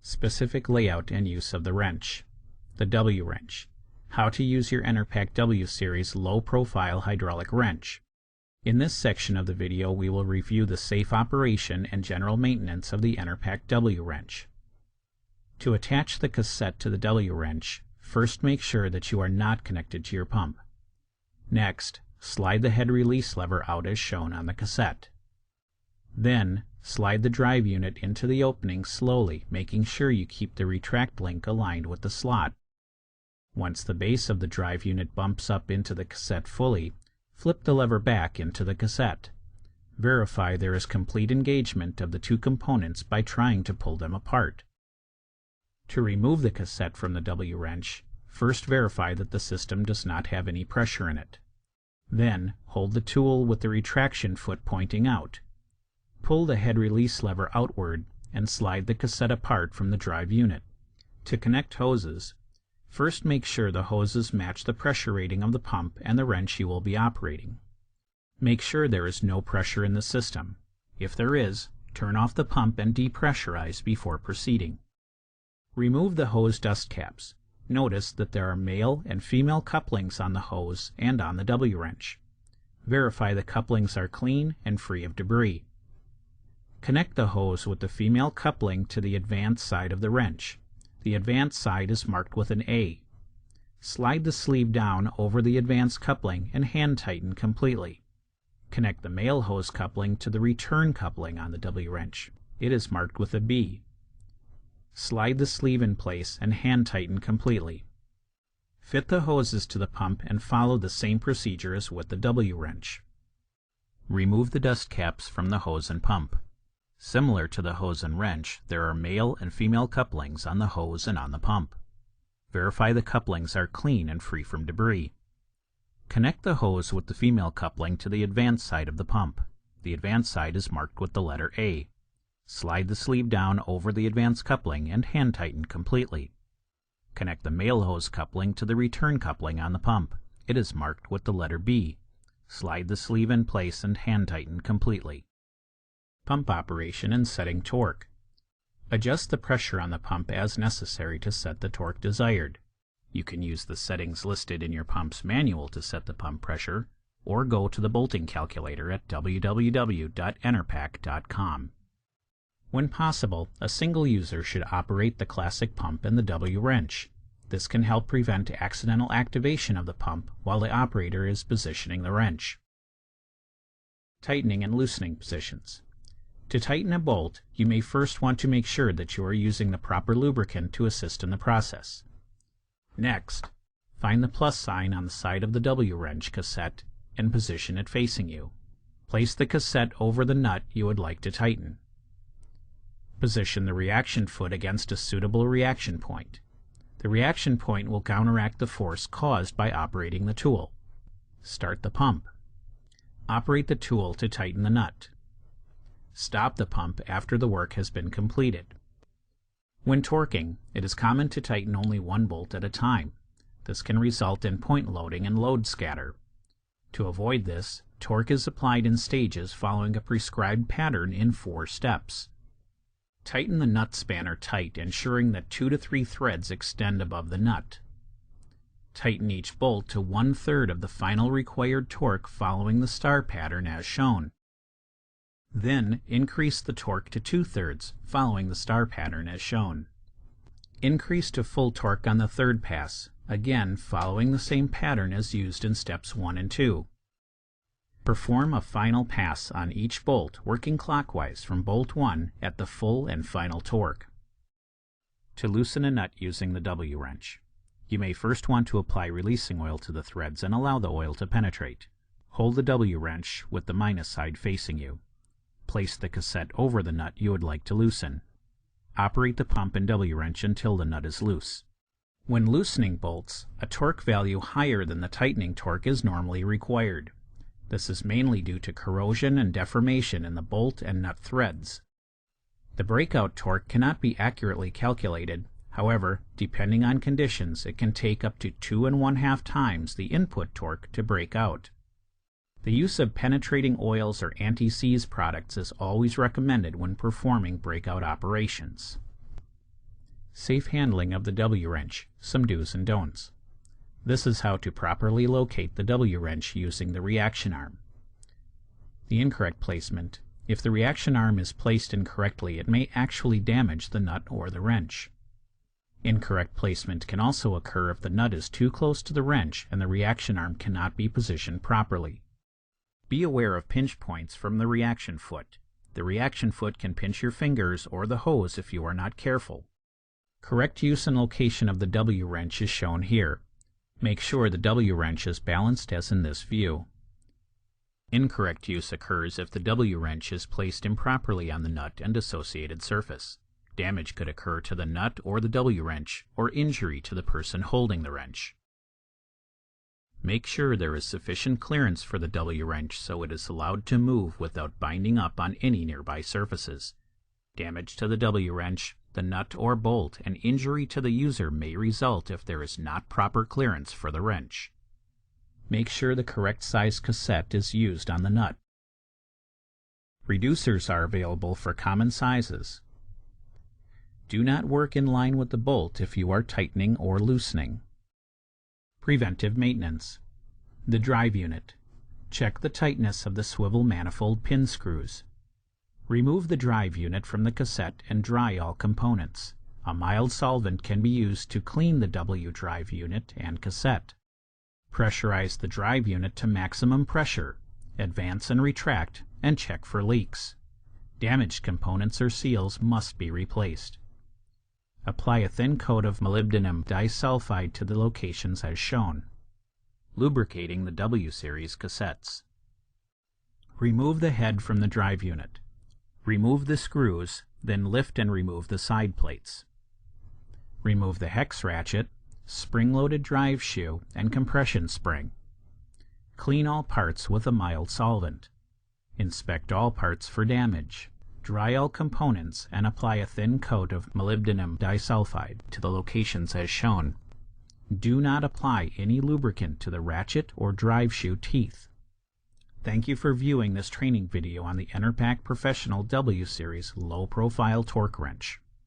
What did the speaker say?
Specific layout and use of the wrench. The W wrench. How to use your Enerpac W Series low-profile hydraulic wrench. In this section of the video, we will review the safe operation and general maintenance of the Enerpac W wrench. To attach the cassette to the W wrench, first make sure that you are not connected to your pump. Next, slide the head release lever out as shown on the cassette. Then, slide the drive unit into the opening slowly, making sure you keep the retract link aligned with the slot. Once the base of the drive unit bumps up into the cassette fully, flip the lever back into the cassette. Verify there is complete engagement of the two components by trying to pull them apart. To remove the cassette from the W wrench, first verify that the system does not have any pressure in it. Then, hold the tool with the retraction foot pointing out. Pull the head release lever outward and slide the cassette apart from the drive unit. To connect hoses, first make sure the hoses match the pressure rating of the pump and the wrench you will be operating. Make sure there is no pressure in the system. If there is, turn off the pump and depressurize before proceeding. Remove the hose dust caps. Notice that there are male and female couplings on the hose and on the W wrench. Verify the couplings are clean and free of debris. Connect the hose with the female coupling to the advanced side of the wrench. The advanced side is marked with an A. Slide the sleeve down over the advanced coupling and hand tighten completely. Connect the male hose coupling to the return coupling on the W wrench. It is marked with a B. Slide the sleeve in place and hand tighten completely. Fit the hoses to the pump and follow the same procedure as with the W wrench. Remove the dust caps from the hose and pump. Similar to the hose and wrench, there are male and female couplings on the hose and on the pump. Verify the couplings are clean and free from debris. Connect the hose with the female coupling to the advanced side of the pump. The advanced side is marked with the letter A. Slide the sleeve down over the advanced coupling and hand tighten completely. Connect the male hose coupling to the return coupling on the pump. It is marked with the letter B. Slide the sleeve in place and hand tighten completely. Pump operation and setting torque. Adjust the pressure on the pump as necessary to set the torque desired. You can use the settings listed in your pump's manual to set the pump pressure, or go to the bolting calculator at www.enerpac.com. When possible, a single user should operate the classic pump and the W wrench. This can help prevent accidental activation of the pump while the operator is positioning the wrench. Tightening and loosening positions. To tighten a bolt, you may first want to make sure that you are using the proper lubricant to assist in the process. Next, find the plus sign on the side of the W wrench cassette and position it facing you. Place the cassette over the nut you would like to tighten. Position the reaction foot against a suitable reaction point. The reaction point will counteract the force caused by operating the tool. Start the pump. Operate the tool to tighten the nut. Stop the pump after the work has been completed. When torquing, it is common to tighten only one bolt at a time. This can result in point loading and load scatter. To avoid this, torque is applied in stages following a prescribed pattern in 4 steps. Tighten the nut spanner tight, ensuring that 2 to 3 threads extend above the nut. Tighten each bolt to 1/3 of the final required torque following the star pattern as shown. Then increase the torque to 2/3 following the star pattern as shown. Increase to full torque on the 3rd pass, again following the same pattern as used in steps 1 and 2. Perform a final pass on each bolt working clockwise from bolt 1 at the full and final torque. To loosen a nut using the W wrench. You may first want to apply releasing oil to the threads and allow the oil to penetrate. Hold the W wrench with the minus side facing you. Place the cassette over the nut you would like to loosen. Operate the pump and W wrench until the nut is loose. When loosening bolts, a torque value higher than the tightening torque is normally required. This is mainly due to corrosion and deformation in the bolt and nut threads. The breakout torque cannot be accurately calculated. However, depending on conditions, it can take up to 2 1/2 times the input torque to break out. The use of penetrating oils or anti-seize products is always recommended when performing breakout operations. Safe handling of the W-wrench, some do's and don'ts. This is how to properly locate the W-wrench using the reaction arm. The incorrect placement. If the reaction arm is placed incorrectly, it may actually damage the nut or the wrench. Incorrect placement can also occur if the nut is too close to the wrench and the reaction arm cannot be positioned properly. Be aware of pinch points from the reaction foot. The reaction foot can pinch your fingers or the hose if you are not careful. Correct use and location of the W-wrench is shown here. Make sure the W-wrench is balanced as in this view. Incorrect use occurs if the W-wrench is placed improperly on the nut and associated surface. Damage could occur to the nut or the W-wrench, or injury to the person holding the wrench. Make sure there is sufficient clearance for the W-wrench so it is allowed to move without binding up on any nearby surfaces. Damage to the W-wrench, the nut or bolt, and injury to the user may result if there is not proper clearance for the wrench. Make sure the correct size cassette is used on the nut. Reducers are available for common sizes. Do not work in line with the bolt if you are tightening or loosening. Preventive maintenance. The drive unit. Check the tightness of the swivel manifold pin screws. Remove the drive unit from the cassette and dry all components. A mild solvent can be used to clean the W drive unit and cassette. Pressurize the drive unit to maximum pressure. Advance and retract, and check for leaks. Damaged components or seals must be replaced. Apply a thin coat of molybdenum disulfide to the locations as shown. Lubricating the W series cassettes. Remove the head from the drive unit. Remove the screws, then lift and remove the side plates. Remove the hex ratchet, spring-loaded drive shoe, and compression spring. Clean all parts with a mild solvent. Inspect all parts for damage. Dry all components and apply a thin coat of molybdenum disulfide to the locations as shown. Do not apply any lubricant to the ratchet or drive shoe teeth. Thank you for viewing this training video on the Enerpac Professional W Series Low Profile Torque Wrench.